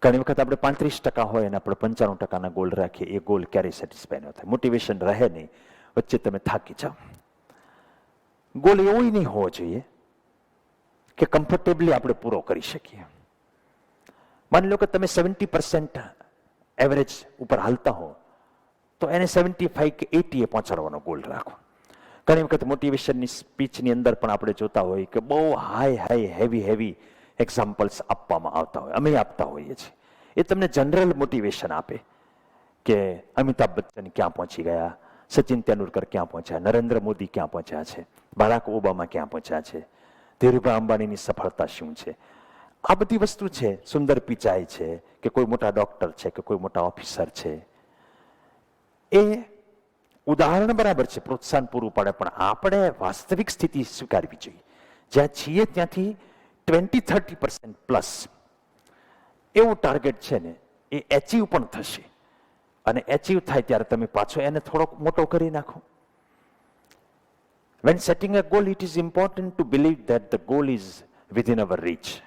ઘણી વખત આપણે 35% હોય અને આપણે 95% ગોલ રાખીએ, એ ગોલ ક્યારેય સેટિસ્ફાય ન થાય, મોટિવેશન રહે નહીં, વચ્ચે તમે થાકી જાઓ. ગોલ એવો નહીં હોવો જોઈએ કે કમ્ફર્ટેબલી આપણે પૂરો કરી શકીએ. માની લો કે તમે 70% એવરેજ ઉપર હાલતા હો તો એને 75 કે 80 એ પહોંચાડવાનો ગોલ રાખો. ઘણી વખત મોટિવેશનની સ્પીચની અંદર પણ આપણે જોતા હોઈએ કે બહુ હાઈ હેવી એક્ઝામ્પલ્સ આપવામાં આવતા હોય, અમે આપતા હોઈએ છીએ. એ તમને જનરલ મોટિવેશન આપે કે અમિતાભ બચ્ચન ક્યાં પહોંચી ગયા, સચિન તેંડુલકર ક્યાં પહોંચ્યા, નરેન્દ્ર મોદી ક્યાં પહોંચ્યા છે, બારાક ઓબામા ક્યાં પહોંચ્યા છે, ધીરુભાઈ અંબાણીની સફળતા શું છે. આ બધી વસ્તુ છે. સુંદર પિચાઈ છે કે કોઈ મોટા ડોક્ટર છે કે કોઈ મોટા ઓફિસર છે, એ ઉદાહરણ બરાબર છે, પ્રોત્સાહન પૂરું પાડે, પણ આપણે વાસ્તવિક સ્થિતિ સ્વીકારવી જોઈએ. જ્યાં છીએ ત્યાંથી 20-30% પ્લસ એવું ટાર્ગેટ છે ને એ એચીવ પણ થશે. અને એચીવ થાય ત્યારે તમે પાછો એને થોડોક મોટો કરી નાખો. When setting a goal, it is important to believe that the goal is within our reach.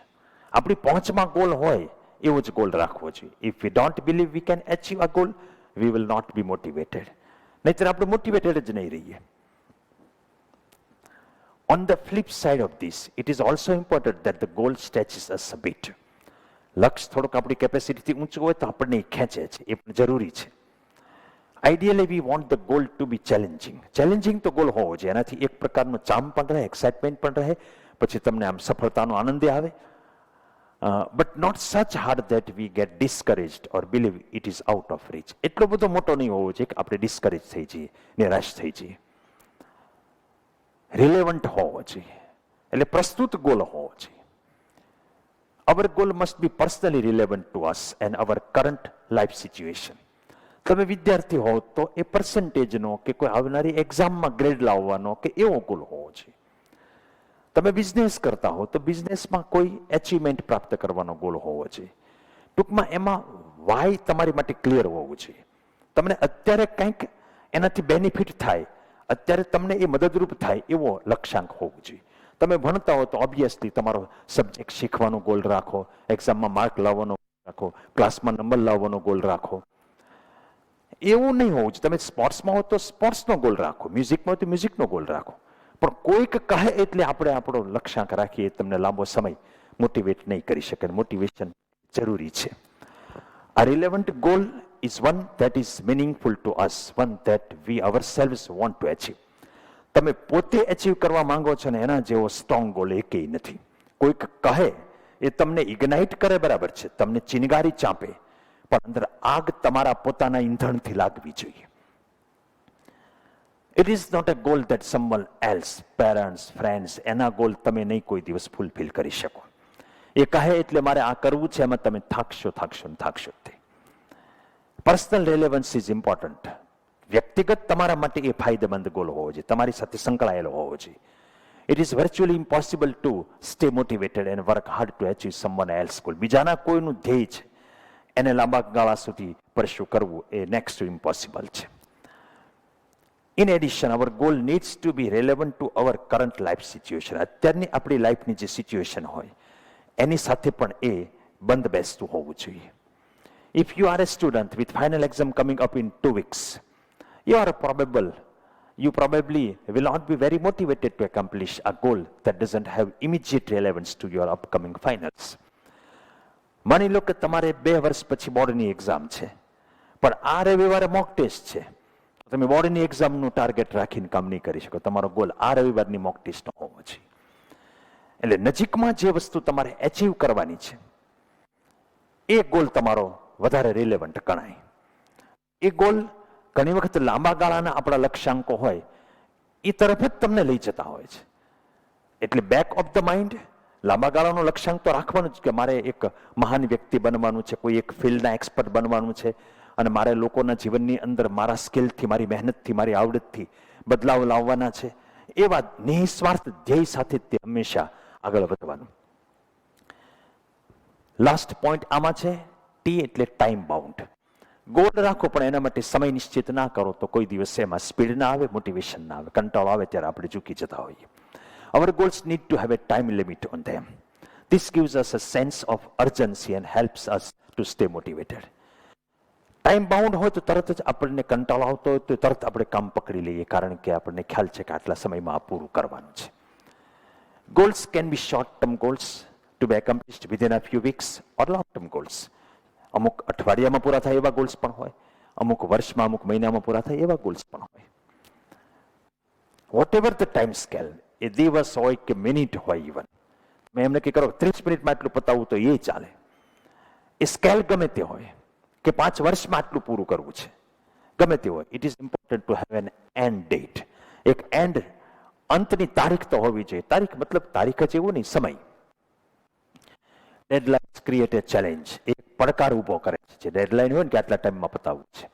આપણી પહોંચમાં ગોલ હોય એવો જ ગોલ રાખવો જોઈએ. If we don't believe we can achieve a goal, we will not be motivated. નહીંતર આપણે motivated જ નહીં રહીએ. On the flip side of this, it is also important that the goal stretches us a bit. લક્ષ્ય થોડુંક આપણી કેપેસિટીથી ઊંચું હોય તો આપણને ખેંચે છે, એ પણ જરૂરી છે. Ideally, we want the goal to be challenging. Challenging તો ગોલ હોવો જોઈએ, એનાથી એક પ્રકારનો ચાર્મ પણ રહે, એક્સાઇટમેન્ટ પણ રહે, પછી તમને આમ સફળતાનો આનંદ આવે. But not such hard that we get discouraged or believe it is out of reach. એટલો બધો મોટો નહીં હોવો જોઈએ કે આપણે ડિસ્કરેજ થઈ જઈએ, નિરાશ થઈ જઈએ. રિલેવન્ટ હોવો જોઈએ, એટલે પ્રસ્તુત ગોલ હોવો જોઈએ. Our goal must be personally relevant to us and our current life situation. તમે વિદ્યાર્થી હો તો એ પર્સન્ટેજનો કે કોઈ આવનારી એક્ઝામમાં ગ્રેડ લાવવાનો કે એવો ગોલ હોવો જોઈએ. તમે બિઝનેસ કરતા હો તો બિઝનેસમાં કોઈ એચિવમેન્ટ પ્રાપ્ત કરવાનો ગોલ હોવો જોઈએ. ટૂંકમાં એમાં વાય તમારી માટે ક્લિયર હોવું જોઈએ. તમને અત્યારે કંઈક એનાથી બેનિફિટ થાય, અત્યારે તમને એ મદદરૂપ થાય એવો લક્ષ્યાંક હોવું જોઈએ. તમે ભણતા હો તો ઓબ્વિયસલી તમારો સબ્જેક્ટ શીખવાનો ગોલ રાખો, એક્ઝામમાં માર્ક લાવવાનો રાખો, ક્લાસમાં નંબર લાવવાનો ગોલ રાખો. એવું નહીં હોવું જોઈએ. તમે સ્પોર્ટ્સમાં હો તો સ્પોર્ટ્સનો ગોલ રાખો, મ્યુઝિકમાં હોય તો મ્યુઝિકનો ગોલ રાખો, પણ કોઈક કહે એટલે આપણે આપણો લક્ષ્યાંક રાખીએ તમને લાંબો સમય મોટિવેટ નહીં કરી શકે. મોટિવેશન જરૂરી છે. A relevant goal is one that is meaningful to us, one that we ourselves want to achieve. તમે પોતે અચીવ કરવા માંગો છો ને એના જેવો સ્ટ્રોંગ ગોલ એકેય નથી. કોઈક કહે એ તમને ઇગ્નાઇટ કરે બરાબર છે, તમને ચિનગારી ચાંપે, પણ અંદર આગ તમારા પોતાના ઈંધણથી લાગવી જોઈએ. It is not a goal that someone else, parents, friends, એના ગોલ તમે નહીં કોઈ દિવસ ફૂલફિલ કરી શકો. એ કહે એટલે મારે આ કરવું છે, એમાં તમે થાકશો તે. Personal relevance is important. વ્યક્તિગત તમારા માટે એ ફાયદેમંદ ગોલ હોવો જોઈએ, તમારી સાથે સંકળાયેલો હોવો જોઈએ. It is virtually impossible to stay motivated and work hard to achieve someone else goal. બીજાના કોઈનું ધ્યેય છે એને લાંબા ગાળા સુધી પરસ્યુ કરવું એ નેક્સ્ટ ટુ ઇમ્પોસિબલ છે. In addition, our goal needs to be relevant to our current life situation. અત્યારની આપણી લાઈફની જે સિચ્યુએશન હોય એની સાથે પણ એ બંધ બેસતું હોવું જોઈએ. If you are a student with final exam coming up in 2 weeks, you probably will not be very motivated to accomplish a goal that doesn't have immediate relevance to your upcoming finals. માની લો કે તમારે 2 વર્ષ પછી બોર્ડની exam છે, પણ આ રવિવારે મોક ટેસ્ટ છે. તમે બોર્ડની એક્ઝામનું ટાર્ગેટ રાખીને કામ નહીં કરી શકો. તમારો ગોલ આ રવિવારની મોક ટેસ્ટનો હોવો જોઈએ. એટલે નજીકમાં જે વસ્તુ તમારે એચીવ કરવાની છે એ ગોલ તમારો વધારે રિલેવન્ટ ગણાય. એ ગોલ ઘણી વખત લાંબા ગાળાના આપણા લક્ષ્યાંકો હોય એ તરફ જ તમને લઈ જતા હોય છે. એટલે બેક ઓફ ધ માઇન્ડ લાંબા ગાળાનો લક્ષ્યાંક તો રાખવાનું જ કે મારે એક મહાન વ્યક્તિ બનવાનું છે, કોઈ એક ફિલ્ડના એક્સપર્ટ બનવાનું છે, અને મારે લોકોના જીવનની અંદર મારા સ્કિલથી, મારી મહેનતથી, મારી આવડતથી બદલાવ લાવવાના છે. એવા નિસ્વાર્થ ધ્યેય સાથે તે હંમેશા આગળ વધવાનું. લાસ્ટ પોઈન્ટ આમાં છે ટી એટલે ટાઈમ બાઉન્ડ. ગોલ રાખો પણ એના માટે સમય નિશ્ચિત ના કરો તો કોઈ દિવસ એમાં સ્પીડ ના આવે, મોટિવેશન ના આવે, કંટાળો આવે ત્યારે આપણે ઝૂકી જતા હોઈએ. Our goals need to have a time limit on them. This gives us a sense of urgency and helps us to stay motivated. Time bound હોય તો તરત જ આપણને કંટાળો આવતો હોય તો તરત આપણે કામ પકડી લઈએ, કારણ કે આપણને ખ્યાલ છે કે આટલા સમયમાં આ પૂરું કરવાનું છે. Goals can be short-term goals to be accomplished within a few weeks or long-term goals. અમુક અઠવાડિયામાં પૂરા થાય એવા ગોલ્સ પણ હોય, અમુક વર્ષમાં, અમુક મહિનામાં પૂરા થાય એવા ગોલ્સ પણ હોય. Whatever the time scale, એ દિવસ હોય કે મિનિટ હોય, ઇવન મેં એમ નક્કી કરો 30 મિનિટમાં આટલું પતાવવું તો એ ચાલે. એ સ્કેલ ગમે તે હોય કે 5 વર્ષમાં આટલું પૂરું કરવું છે, ગમે તે હોય. It is important to have N and date. એક એન્ડ, અંતની તારીખ તો હોવી જોઈએ. તારીખ મતલબ તારીખ જ એવું નહીં, સમય. Deadlines create a challenge. એક પડકાર ઊભો કરે છે. જે ડેડલાઇન હોય ને કે આટલા ટાઈમમાં પતાવવું છે.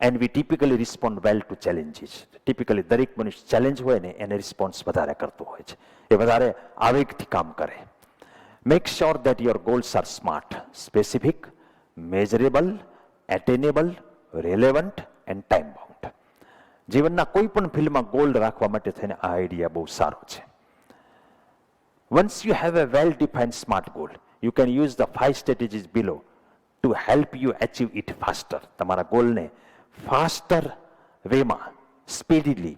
And we typically respond well two challenges. Typically દરેક મનુષ્ય ચેલેન્જ હોય ને એને રિસ્પોન્સ વધારે કરતો હોય છે, એ વધારે આવેગથી કામ કરે. Make sure that your goals are SMART, specific, measurable, attainable, relevant and time bound. જીવનના કોઈ પણ ફિલ્ડમાં ગોલ રાખવા માટે થઈને આ આઈડિયા બહુ સારો છે. Once you have a well-defined SMART goal, you can use the 5 strategies below to help you achieve it faster. તમારા ગોલને ફાસ્ટર વેમાં, સ્પીડીલી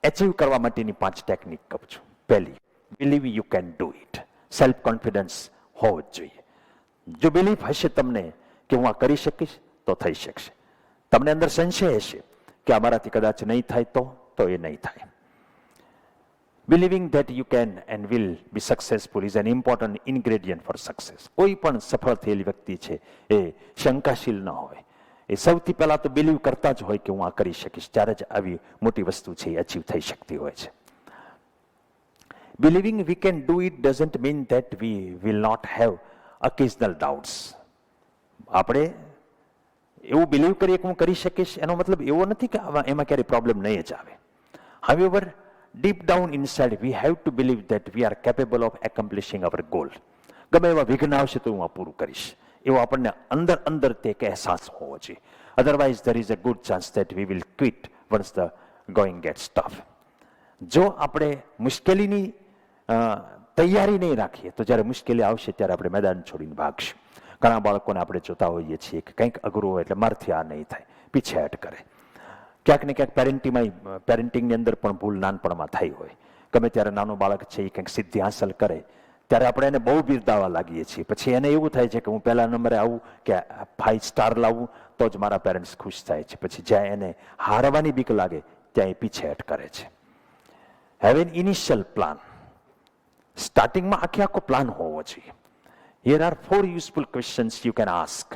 એચીવ કરવા માટેની 5 ટેકનિક કહું છું. પહેલી, believe you can do it. Self confidence હોવો જ જોઈએ. જો બિલીફ હશે તમને કે હું આ કરી શકીશ તો થઈ શકશે. તમને અંદર સંશય હશે કે અમારાથી કદાચ નહીં થાય તો એ નહીં થાય. Believing that you can and will be successful is an important ingredient for success. કોઈ પણ સફળ થયેલી વ્યક્તિ છે એ શંકાશીલ ન હોય. એ સૌથી પહેલા તો બિલીવ કરતા જ હોય કે હું આ કરી શકીશ, ત્યારે જ આવી મોટી વસ્તુ છે એ અચીવ થઈ શકતી હોય છે. Believing we can do it doesn't mean that we will not have occasional doubts. આપણે એવું બિલીવ કરીએ કે હું કરી શકીશ એનો મતલબ એવો નથી કે એમાં ક્યારેય પ્રોબ્લેમ નહીં જ આવે. However, deep down inside we have to believe that we are capable of accomplishing our goal. ગમે એવા વિઘ્ન આવશે તો હું આ પૂરું કરીશ, એવો આપણને અંદર તે એક અહેસાસ હોવો જોઈએ. Otherwise there is a good chance that we will quit once the going gets tough. જો આપણે મુશ્કેલીની તૈયારી નહીં રાખીએ તો જ્યારે મુશ્કેલી આવશે ત્યારે આપણે મેદાન છોડીને ભાગશું. ઘણા બાળકોને આપણે જોતા હોઈએ છીએ કે કંઈક અઘરું હોય એટલે મારથી આ નહીં થાય, પીછેહટ કરે. ક્યાંક ને ક્યાંક પેરેન્ટિંગની અંદર પણ ભૂલ નાનપણમાં થઈ હોય. ગમે ત્યારે નાનું બાળક છે એ કંઈક સિદ્ધિ હાંસલ કરે ત્યારે આપણે એને બહુ બિરદાવવા લાગીએ છીએ. પછી એને એવું થાય છે કે હું પહેલા નંબરે આવું કે 5 સ્ટાર લાવું તો જ મારા પેરેન્ટ્સ ખુશ થાય છે. પછી જ્યાં એને હારવાની બીક લાગે ત્યાં એ પીછેહટ કરે છે. Have an initial plan. સ્ટાર્ટિંગમાં આખો પ્લાન હોવો જોઈએ. Here are 4 useful questions you can ask.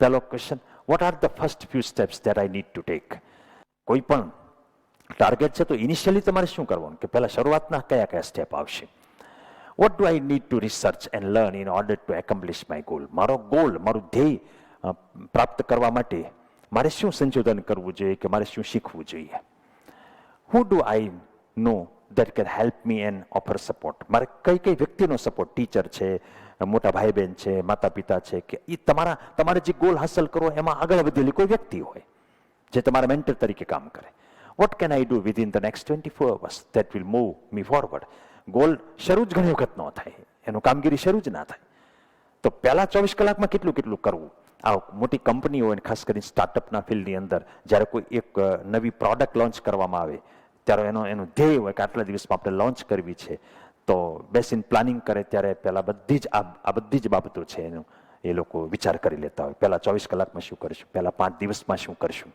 પહેલો question, what are the first few steps that I need to take? કોઈ પણ ટાર્ગેટ છે તો ઇનિશિયલી તમારે શું કરવાનું કે પહેલા શરૂઆતના કયા સ્ટેપ આવશે. What do I need to research and learn in order to accomplish my goal? મારો ગોલ, મારું ધ્યેય પ્રાપ્ત કરવા માટે મારે શું સંશોધન કરવું જોઈએ કે મારે શું શીખવું જોઈએ? Who do I know that can help me and offer support? મારે કઈ વ્યક્તિનો સપોર્ટ, ટીચર છે, મોટા ભાઈ બહેન છે, માતા પિતા છે, કે એ તમારે જે ગોલ હાંસલ કરવો એમાં આગળ વધેલી કોઈ વ્યક્તિ હોય જે તમારા મેન્ટર તરીકે કામ કરે. What can I do within the next 24 hours that will move me forward? Goal શરૂ જ ઘણી વખત ન થાય, એનું કામગીરી શરૂ જ ના થાય. તો પહેલા 24 કલાકમાં કેટલું કરવું. આ મોટી કંપની હોય, ખાસ કરીને સ્ટાર્ટઅપના ફિલ્ડની અંદર જ્યારે કોઈ એક નવી પ્રોડક્ટ લોન્ચ કરવામાં આવે ત્યારે એનું ધ્યેય હોય કે આટલા દિવસમાં આપણે લોન્ચ કરવી છે, તો બેસીને પ્લાનિંગ કરે ત્યારે પહેલાં બધી જ બાબતો છે એનું એ લોકો વિચાર કરી લેતા હોય. પહેલાં 24 કલાકમાં શું કરીશું, પહેલાં 5 દિવસમાં શું કરીશું.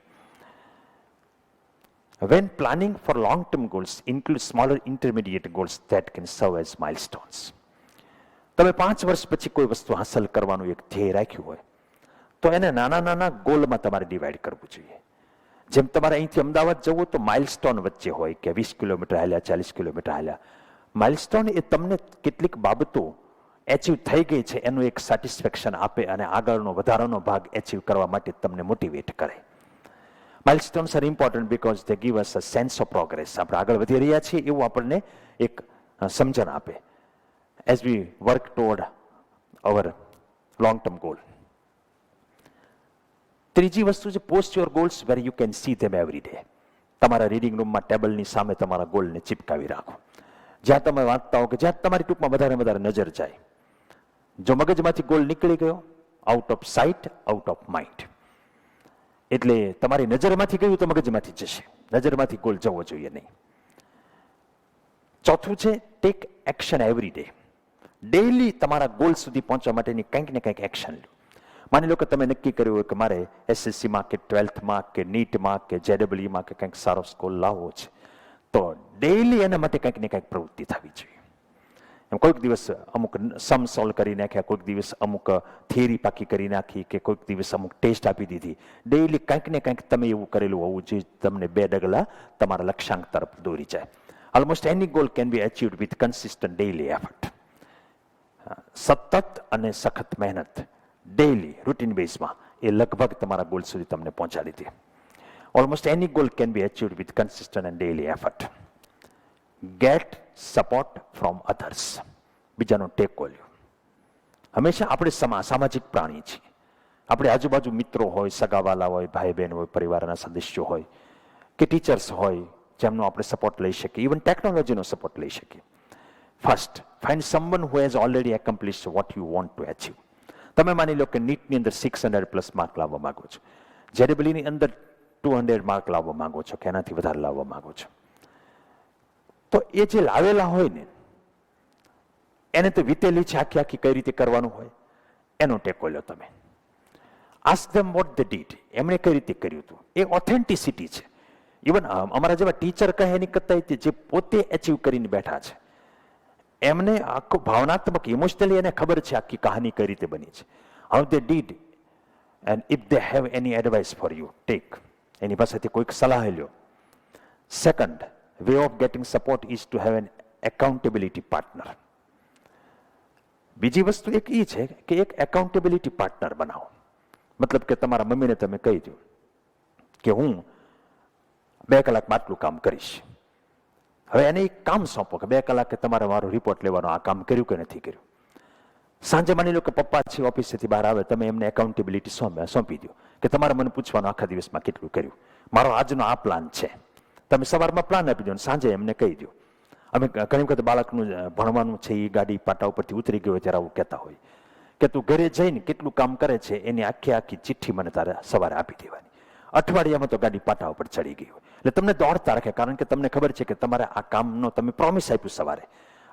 When planning for long-term goals, include smaller intermediate goals that can serve as milestones. તમે 5 વર્ષ પછી કોઈ વસ્તુ હાંસલ કરવાનું એક ધ્યેય રાખ્યું હોય તો એને નાના ગોલમાં તમારે ડિવાઈડ કરવું જોઈએ. જેમ તમારે અહીંથી અમદાવાદ જવું તો માઇલસ્ટોન વચ્ચે હોય કે 20 કિલોમીટર હાલ્યા, 40 કિલોમીટર હાલ્યા. માઇલસ્ટોન એ તમને કેટલીક બાબતો એચીવ થઈ ગઈ છે એનું એક સેટિસ્ફેક્શન આપે અને આગળનો વધારાનો ભાગ એચીવ કરવા માટે તમને મોટિવેટ કરે. Milestones are important because they give us a sense of progress. આપણે આગળ વધી રહ્યા છીએ એવું આપણને એક સમજણ આપે as we work toward our long term goal. ત્રીજી વસ્તુ છે post your goals where you can see them every day. તમારા રીડિંગ રૂમમાં ટેબલની સામે તમારા ગોલને ચિપકાવી રાખો, જ્યાં તમે વાંચતા હો કે જ્યાં તમારી ટૂંકમાં વધારે નજર જાય. જો મગજમાંથી ગોલ નીકળી ગયો, out of site out of mind, એટલે તમારી નજરમાંથી ગયું તો મગજમાંથી જશે, નજરમાંથી ગોલ જવો જોઈએ નહીં. ચોથું છે tech action every day. Daily તમારા ગોલ સુધી પહોંચવા માટેની કંઈક ને કંઈક એક્શન લો. માની લો કે તમે નક્કી કર્યું હોય કે મારે એસએસસીમાં કે 12થમાં કે નીટમાં કે જેડબલ્યુમાં કે કંઈક સારો સ્કોર લાવવો છે, તો ડેઈલી એના માટે કંઈક ને કંઈક પ્રવૃત્તિ થવી જોઈએ. એમ કોઈક દિવસ અમુક સમ સોલ્વ કરી નાખ્યા, કોઈક દિવસ અમુક થિયરી પાકી કરી નાખી, કે કોઈક દિવસ અમુક ટેસ્ટ આપી દીધી. ડેઈલી કંઈક ને કંઈક તમે એવું કરેલું હોવું જોઈએ તમને 2 ડગલા તમારા લક્ષ્યાંક તરફ દોરી જાય. Almost any goal can be achieved with consistent daily effort. સતત અને સખત મહેનત ડેઈલી રૂટીન બેઝમાં એ લગભગ તમારા ગોલ સુધી તમને પહોંચાડી દે. Almost any goal can be achieved with consistent and daily effort. Get support from others. બીજાનો ટેકો લ્યો. હંમેશા આપણે સામાજિક પ્રાણી છીએ. આપણે આજુબાજુ મિત્રો હોય, સગાવાલા હોય, ભાઈ બહેન હોય, પરિવારના સદસ્યો હોય કે ટીચર્સ હોય જેમનો આપણે સપોર્ટ લઈ શકીએ, ઇવન ટેકનોલોજીનો સપોર્ટ લઈ શકીએ. First find someone who has already accomplished what you want to achieve. તમે માની લો કે નીટની અંદર 600+ માર્ક લાવવા માંગો છો, જેડબલ્યુની અંદર 200 માર્ક લાવવા માંગો છો કે એનાથી વધારે લાવવા માંગો છો, તો એ જે લાવેલા હોય ને એને તો વીતેલી છે આખી કઈ રીતે કરવાનું હોય એનો ટેકો લો તમે. Ask them what they did. એમણે કઈ રીતે કર્યું હતું. એ ઓથેન્ટિસિટી છે. ઇવન અમારા જેવા ટીચર કહે એની કરતા જે પોતે અચીવ કરીને બેઠા છે એમને આખું ભાવનાત્મક ઇમોશનલી એને ખબર છે આખી કહાની કઈ રીતે બની છે, how they did. And if they have any advice for you, take. એની પાસેથી કોઈક સલાહ લ્યો. Second way of getting support is to have an accountability partner. બીજી વસ્તુ એક એ છે કે એક એકાઉન્ટેબિલિટી પાર્ટનર બનાવો. મતલબ કે તમારા મમ્મીને તમે કહી દો કે હું 2 કલાકમાં આટલું કામ કરીશ. હવે એને એક કામ સોંપો કે 2 કલાકે તમારે મારો રિપોર્ટ લેવાનો, આ કામ કર્યું કે નથી કર્યું. સાંજે માની લો કે પપ્પા છે ઓફિસેથી બહાર આવે, તમે એમને એકાઉન્ટેબિલિટી સોંપી દો કે તમારે મને પૂછવાનું આખા દિવસમાં કેટલું કર્યું, મારો આજનો આ પ્લાન છે. તમે સવારમાં પ્લાન આપી દો અને સાંજે એમને કહી દો. અમે ઘણી વખત બાળકનું ભણવાનું છે એ ગાડી પાટા ઉપરથી ઉતરી ગયો ત્યારે આવું કહેતા હોય કે તું ઘરે જઈને કેટલું કામ કરે છે એની આખી ચિઠ્ઠી મને તારે સવારે આપી દેવાની. અઠવાડિયામાં તો ગાડી પાટા ઉપર ચડી ગઈ હોય. એટલે તમને દોડતા રાખે, કારણ કે તમને ખબર છે કે તમારે આ કામનો તમે પ્રોમિસ આપ્યું સવારે,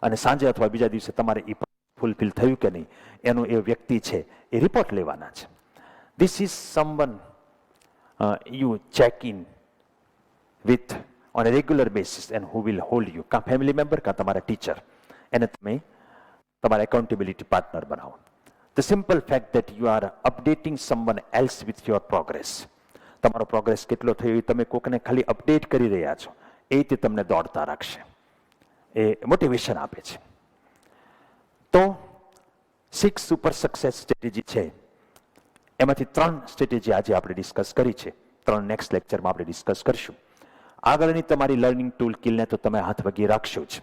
અને સાંજે અથવા બીજા દિવસે તમારે એ ફૂલફિલ થયું કે નહીં એનું એ વ્યક્તિ છે એ રિપોર્ટ લેવાના છે. This is someone you check in with on a regular basis and who will hold you. કાં ફેમિલી મેમ્બર કાં તમારા ટીચર, એને તમે તમારા એકાઉન્ટેબિલિટી પાર્ટનર બનાવો. The simple fact that you are updating someone else with your progress, તમારો progress કેટલો થયો એ તમે કોકને ખાલી અપડેટ કરી રહ્યા છો, એ તે તમને દોડતા રાખશે, એ મોટિવેશન આપે છે. તો 6 સુપર સક્સેસ સ્ટ્રેટેજી છે, એમાંથી 3 સ્ટ્રેટેજી આજે આપણે ડિસ્કસ કરી છે, 3 નેક્સ્ટ લેક્ચરમાં આપણે ડિસ્કસ કરશું. આગળની તમારી લર્નિંગ ટૂલ કિલને તો તમે હાથ વગી રાખશો જ,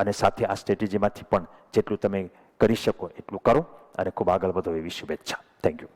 અને સાથે આ સ્ટ્રેટેજીમાંથી પણ જેટલું તમે કરી શકો એટલું કરો, અને ખૂબ આગળ વધો એવી શુભેચ્છા. Thank you.